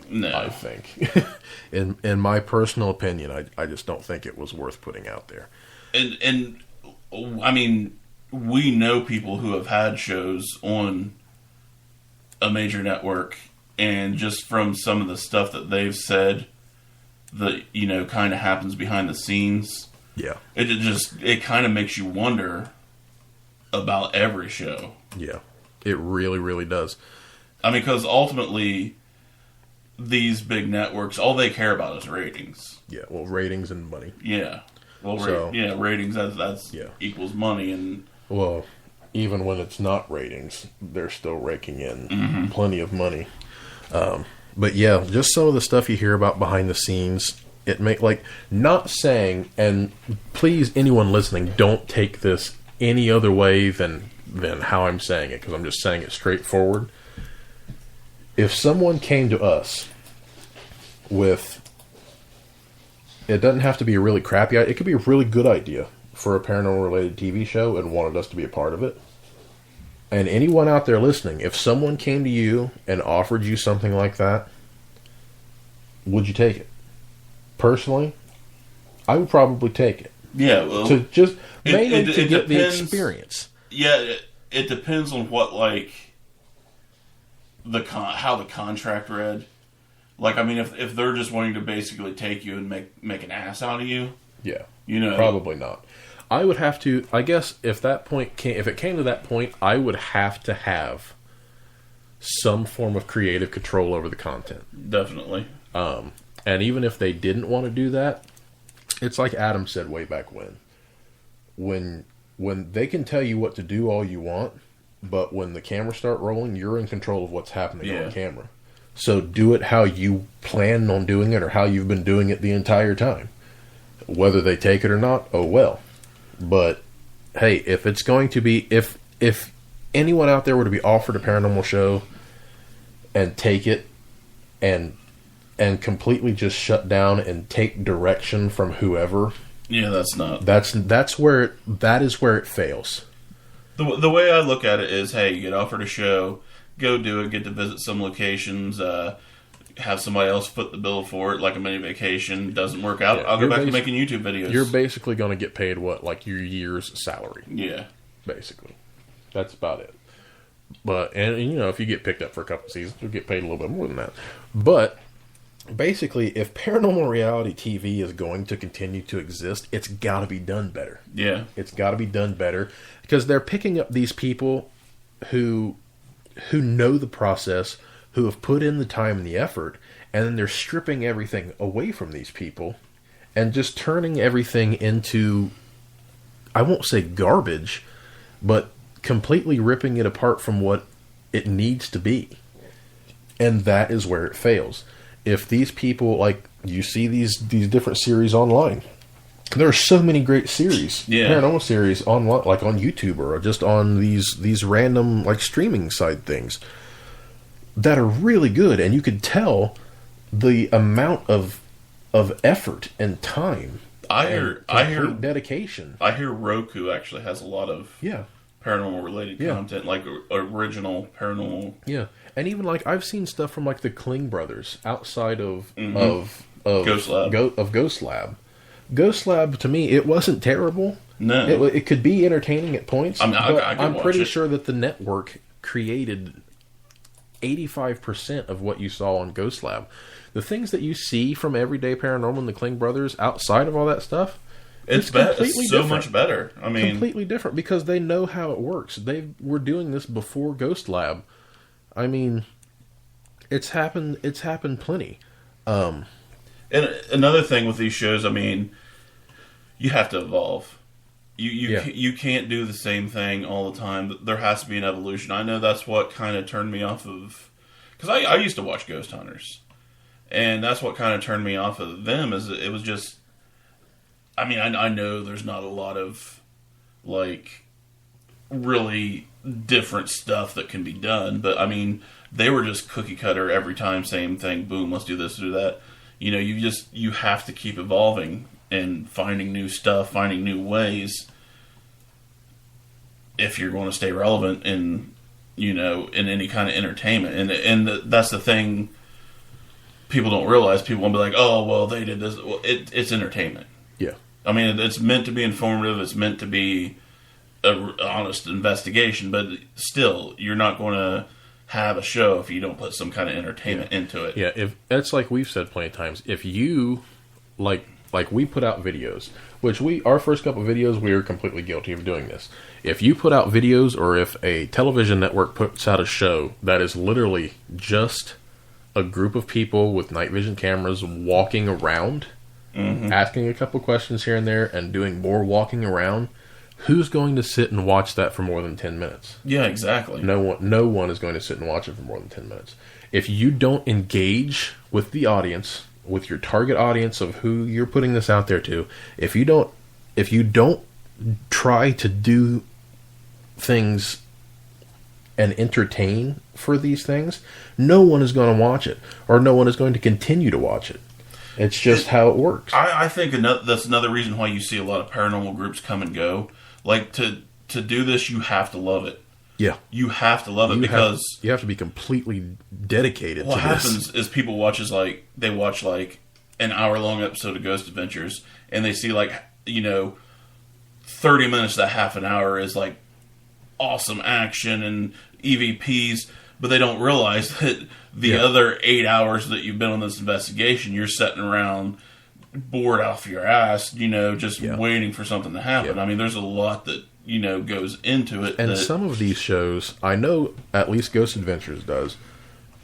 No. I think. in my personal opinion, I just don't think it was worth putting out there. And I mean, we know people who have had shows on a major network, and just from some of the stuff that they've said that, you know, kind of happens behind the scenes. Yeah. It kind of makes you wonder about every show. Yeah. It really, really does. I mean, because ultimately, these big networks, all they care about is ratings. Yeah, well, ratings and money. Yeah. Well, So, ratings, that's equals money. And well, even when it's not ratings, they're still raking in plenty of money. But yeah, just some of the stuff you hear about behind the scenes, it make like, not saying, and please, anyone listening, don't take this any other way than how I'm saying it, because I'm just saying it straightforward. If someone came to us with, it doesn't have to be a really crappy idea, it could be a really good idea for a paranormal related TV show and wanted us to be a part of it. And anyone out there listening, if someone came to you and offered you something like that, would you take it? Personally, I would probably take it. Yeah, well, to just mainly it to get depends. the experience. Yeah, it depends on what, like, how the contract read. Like, I mean, if they're just wanting to basically take you and make an ass out of you, Yeah, you know, probably not. I would have to. I guess if it came to that point, I would have to have some form of creative control over the content. Definitely. And even if they didn't want to do that, it's like Adam said way back when they can tell you what to do all you want, but when the cameras start rolling, you're in control of what's happening on camera. So do it how you plan on doing it, or how you've been doing it the entire time. Whether they take it or not, oh well. But hey, if it's going to be, if anyone out there were to be offered a paranormal show and take it and completely just shut down and take direction from whoever, yeah, that's where it fails. The way I look at it is, hey, you get offered a show, go do it, get to visit some locations, have somebody else foot the bill for it, like a mini vacation. Doesn't work out, I'll go back to making YouTube videos. You're basically going to get paid like your year's salary. Yeah. Basically. That's about it. But, and you know, if you get picked up for a couple of seasons, you'll get paid a little bit more than that. But basically, if paranormal reality TV is going to continue to exist, it's got to be done better. Yeah. It's got to be done better, because they're picking up these people who know the process, who have put in the time and the effort, and then they're stripping everything away from these people and just turning everything into, I won't say garbage, but completely ripping it apart from what it needs to be. And that is where it fails. If these people, like, you see these different series online, there are so many great series, paranormal series online, like on YouTube or just on these random, like, streaming side things that are really good, and you could tell the amount of effort and time. I hear dedication. I hear Roku actually has a lot of paranormal related content, like original paranormal. Yeah, and even like I've seen stuff from like the Kling brothers outside of Ghost Lab. Ghost Lab. Ghost Lab, to me, it wasn't terrible. No, it could be entertaining at points. I'm pretty it. Sure that the network created 85% of what you saw on Ghost Lab. The things that you see from Everyday Paranormal and the Kling brothers outside of all that stuff, it's so much better. I mean, completely different, because they know how it works. They were doing this before Ghost Lab. I mean, it's happened plenty. And another thing with these shows, I mean, you have to evolve. You can't do the same thing all the time. There has to be an evolution. I know that's what kind of turned me off of, because I used to watch Ghost Hunters, and that's what kind of turned me off of them. Is it was just, I mean, I know there's not a lot of like really different stuff that can be done, but I mean, they were just cookie cutter every time, same thing. Boom, let's do this, do that. You know, you have to keep evolving and finding new stuff, finding new ways, if you're going to stay relevant in, you know, in any kind of entertainment. And that's the thing people don't realize. People won't be like, oh, well, they did this. Well, it's entertainment. Yeah. I mean, it's meant to be informative. It's meant to be an honest investigation. But still, you're not going to have a show if you don't put some kind of entertainment into it. Yeah, if that's like we've said plenty of times. If you like we put out videos, which our first couple of videos we were completely guilty of doing this. If you put out videos, or if a television network puts out a show that is literally just a group of people with night vision cameras walking around, asking a couple questions here and there, and doing more walking around, who's going to sit and watch that for more than 10 minutes? Yeah, exactly. No one is going to sit and watch it for more than 10 minutes. If you don't engage with the audience, with your target audience of who you're putting this out there to, if you don't try to do things and entertain for these things, no one is going to watch it, or no one is going to continue to watch it. It's just how it works. I think that's another reason why you see a lot of paranormal groups come and go. Like, to do this, you have to love it. Yeah. You have to love it, because you have to be completely dedicated to this. What happens is people watch an hour-long episode of Ghost Adventures, and they see 30 minutes to half an hour is like awesome action and EVPs, but they don't realize that the other 8 hours that you've been on this investigation, you're sitting around bored off your ass, just waiting for something to happen. I mean, there's a lot that goes into it. And some of these shows, I know at least Ghost Adventures does.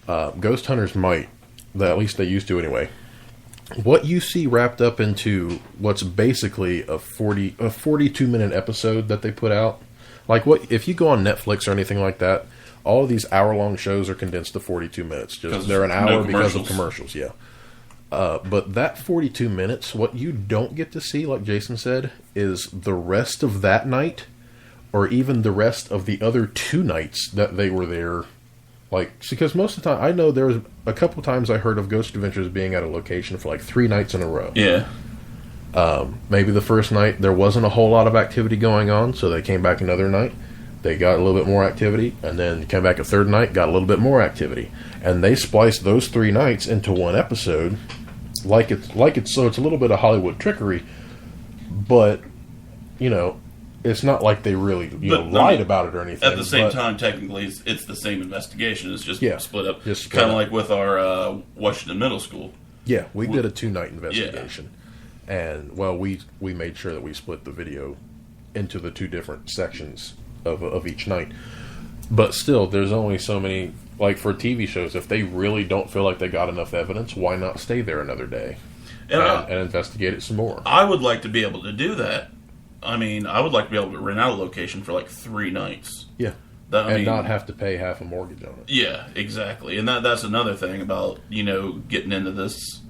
Ghost Hunters might. At least they used to anyway. What you see wrapped up into what's basically a 42-minute episode that they put out. Like, if you go on Netflix or anything like that, all of these hour-long shows are condensed to 42 minutes. They're an hour because of commercials, but that 42 minutes, what you don't get to see, like Jason said, is the rest of that night, or even the rest of the other 2 nights that they were there. Because most of the time, I know there was a couple times I heard of Ghost Adventures being at a location for 3 nights in a row. Yeah. Maybe the first night there wasn't a whole lot of activity going on, so they came back another night. They got a little bit more activity, and then came back a third night, got a little bit more activity. And they spliced those 3 nights into one episode. So it's a little bit of Hollywood trickery, but it's not like they really lied about it or anything. At the same time, technically, it's the same investigation. It's just split up, kind of like with our Washington Middle School. Yeah, we did a 2-night investigation, and we made sure that we split the video into the 2 different sections of each night. But still, there's only so many. Like, for TV shows, if they really don't feel like they got enough evidence, why not stay there another day and investigate it some more? I would like to be able to do that. I mean, I would like to be able to rent out a location for 3 nights. Yeah. Not have to pay half a mortgage on it. Yeah, exactly. And that's another thing about, getting into this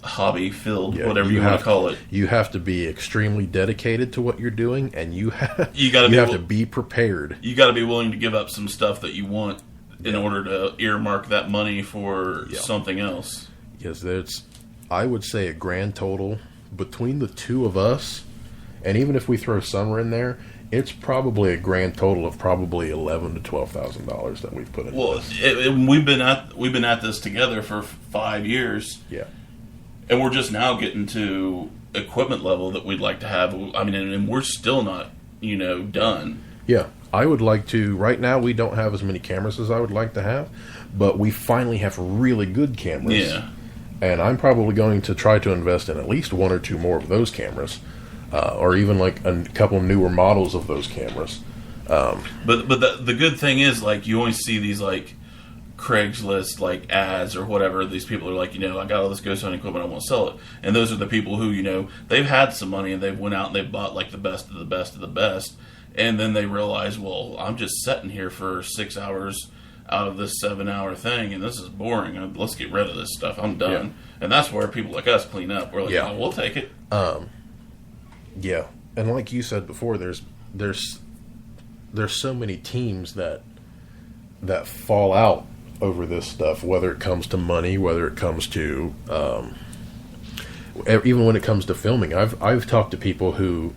hobby field, whatever you want to call it. You have to be extremely dedicated to what you're doing, and you have to be prepared. You got to be willing to give up some stuff that you want in order to earmark that money for something else. Yes, there's, I would say, a grand total between the 2 of us, and even if we throw Summer in there, it's probably a grand total of probably $11,000 to $12,000 that we've put in. Well, we've been at this together for 5 years. Yeah, and we're just now getting to equipment level that we'd like to have. I mean, and we're still not, done. Yeah. I would like to. Right now, we don't have as many cameras as I would like to have, but we finally have really good cameras. Yeah. And I'm probably going to try to invest in at least 1 or 2 more of those cameras, or even a couple newer models of those cameras. But the good thing is, you always see these Craigslist ads or whatever. These people are I got all this ghost hunting equipment, I want to sell it. And those are the people who they've had some money and they've went out and they've bought the best of the best of the best. And then they realize, well, I'm just sitting here for 6 hours out of this 7-hour thing, and this is boring. Let's get rid of this stuff. I'm done. Yeah. And that's where people like us clean up. We're like, oh, we'll take it. Yeah. And like you said before, there's so many teams that fall out over this stuff, whether it comes to money, whether it comes to even when it comes to filming. I've talked to people who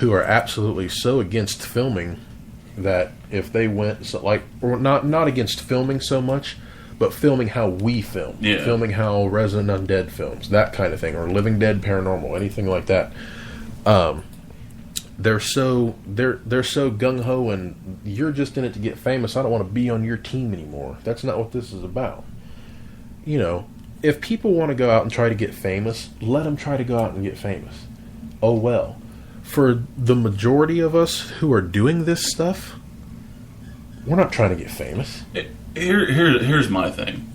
are absolutely so against filming that if they went or not against filming so much, but filming how we film, filming how Resident Undead films, that kind of thing, or Living Dead Paranormal, anything like that. They're so gung ho, and you're just in it to get famous. I don't want to be on your team anymore. That's not what this is about. You know, if people want to go out and try to get famous, let them try to go out and get famous. Oh well. For the majority of us who are doing this stuff, we're not trying to get famous. Here's my thing.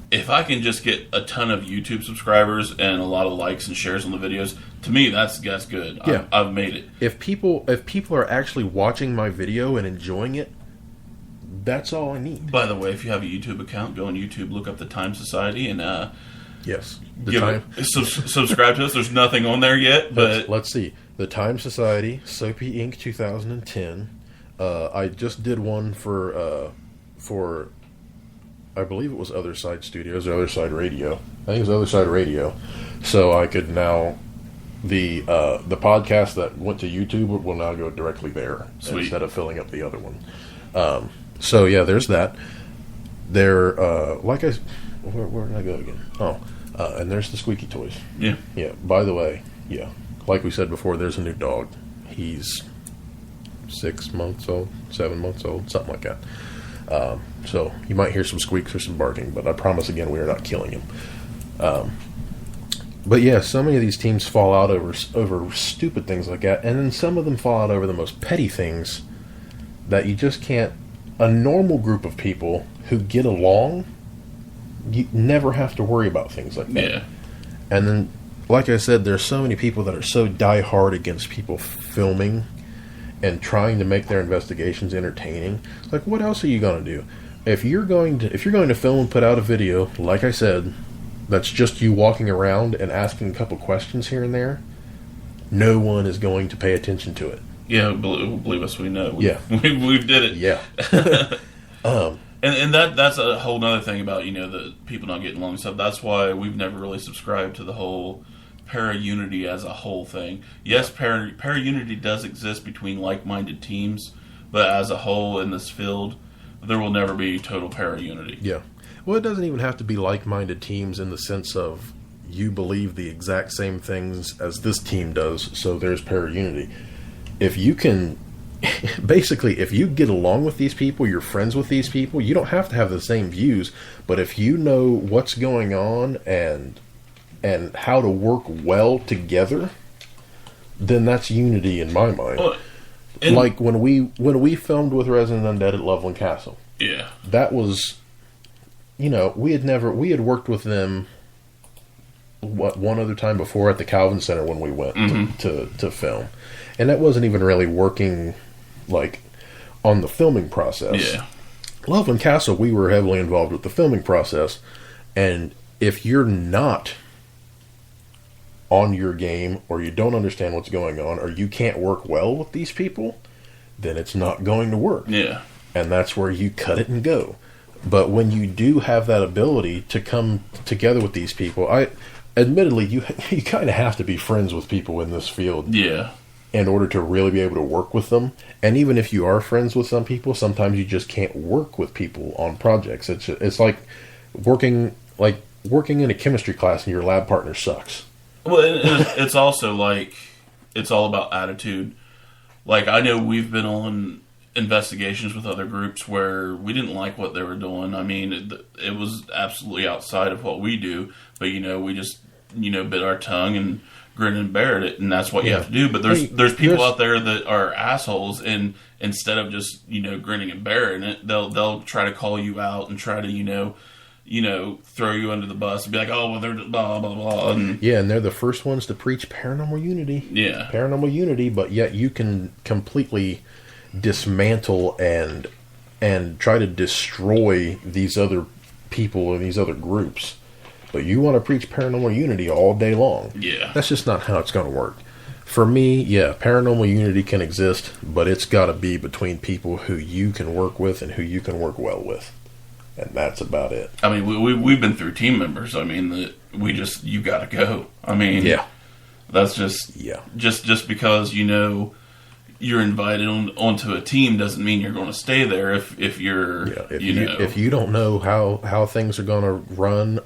If I can just get a ton of YouTube subscribers and a lot of likes and shares on the videos, to me that's good. Yeah. I've made it. If people are actually watching my video and enjoying it, that's all I need. By the way, if you have a YouTube account, go on YouTube, look up the Time Society, and yes, subscribe to us. There's nothing on there yet, but let's see. The Time Society, Soapy Inc. 2010. I just did one for I believe it was Other Side Studios or Other Side Radio. I think it was Other Side Radio. So I could now the podcast that went to YouTube will now go directly there. Sweet. Instead of filling up the other one. So yeah, there's that. There, where did I go again? Oh, and there's the Squeaky Toys. Yeah. Yeah. By the way, yeah, like we said before, there's a new dog. He's 6 months old, 7 months old, something like that. So you might hear some squeaks or some barking, but I promise again, we are not killing him. But yeah, so many of these teams fall out over stupid things like that, and then some of them fall out over the most petty things that you just can't. A normal group of people who get along, you never have to worry about things like that. Yeah. And then, like I said, there's so many people that are so die-hard against people filming and trying to make their investigations entertaining. Like, what else are you going to do? If you're going to film and put out a video, like I said, that's just you walking around and asking a couple questions here and there, no one is going to pay attention to it. Yeah, believe us, we know. We did it. Yeah. And that's a whole other thing about, the people not getting along and stuff. That's why we've never really subscribed to the whole para-unity as a whole thing. Yes, para-unity does exist between like-minded teams, but as a whole in this field, there will never be total para-unity. Yeah. Well, it doesn't even have to be like-minded teams in the sense of you believe the exact same things as this team does, so there's para-unity. If you can, basically, if you get along with these people, you're friends with these people, you don't have to have the same views, but if you know what's going on and how to work well together, then that's unity in my mind. Like when we filmed with Resident Undead at Loveland Castle. Yeah. That was, we had worked with them one other time before at the Calvin Center when we went to film. And that wasn't even really working, like, on the filming process. Yeah. Loveland Castle, we were heavily involved with the filming process. And if you're not on your game, or you don't understand what's going on, or you can't work well with these people, then it's not going to work. Yeah. And that's where you cut it and go. But when you do have that ability to come together with these people, admittedly, you kind of have to be friends with people in this field. Yeah. In order to really be able to work with them. And even if you are friends with some people, sometimes you just can't work with people on projects. It's like working in a chemistry class and your lab partner sucks. Well, it's also like, it's all about attitude. Like, I know we've been on investigations with other groups where we didn't like what they were doing. I mean, it was absolutely outside of what we do, but we just bit our tongue and grin and bear it, and that's what you have to do. But there's people out there that are assholes, and instead of just grinning and bearing it, they'll try to call you out and try to throw you under the bus and be like, oh, well, they're blah blah blah. And they're the first ones to preach paranormal unity. Yeah, paranormal unity, but yet you can completely dismantle and try to destroy these other people and these other groups. But you want to preach paranormal unity all day long. Yeah. That's just not how it's going to work. For me, yeah, paranormal unity can exist, but it's got to be between people who you can work with and who you can work well with. And that's about it. I mean, we've been through team members. I mean, you got to go. I mean, yeah. That's just... Yeah. Just because, you're invited onto a team doesn't mean you're going to stay there if you're if you don't know how things are going to run